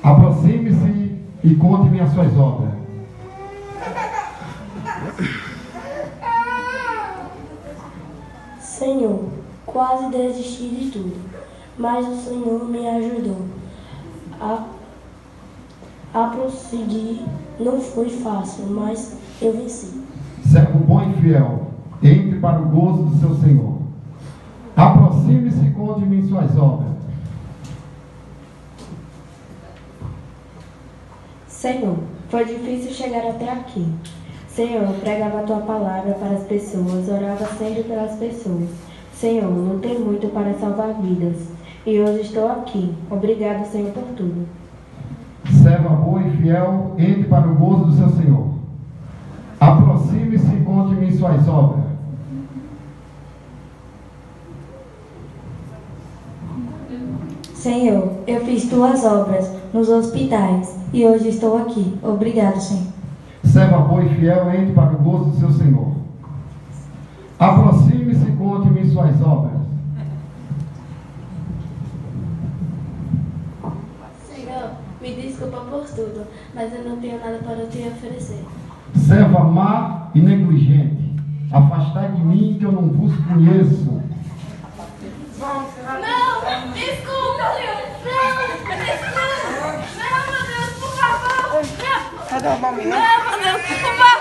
Aproxime-se e conte-me as suas obras. Senhor, quase desisti de tudo, mas o Senhor me ajudou a prosseguir. Não foi fácil, mas eu venci. Servo bom e fiel, entre para o gozo do seu Senhor. Aproxime-se e conte-me suas obras. Senhor, foi difícil chegar até aqui. Senhor, eu pregava a tua palavra para as pessoas, orava sempre pelas pessoas. Senhor, lutei muito para salvar vidas e hoje estou aqui. Obrigado, Senhor, por tudo. Serva boa e fiel, entre para o gozo do seu Senhor. Aproxime-se e conte-me suas obras. Senhor, eu fiz tuas obras nos hospitais e hoje estou aqui. Obrigado, Senhor. Serva boa e fiel, entre para o gozo do seu Senhor. Aproxime-se e conte-me suas obras. Senhor, me desculpa por tudo, mas eu não tenho nada para te oferecer. Serva má e negligente, afastai de mim que eu não vos conheço. Não! Desculpa, Senhor! Não, meu Deus, por favor! Cadê o mamãe? Não, meu Deus, por favor!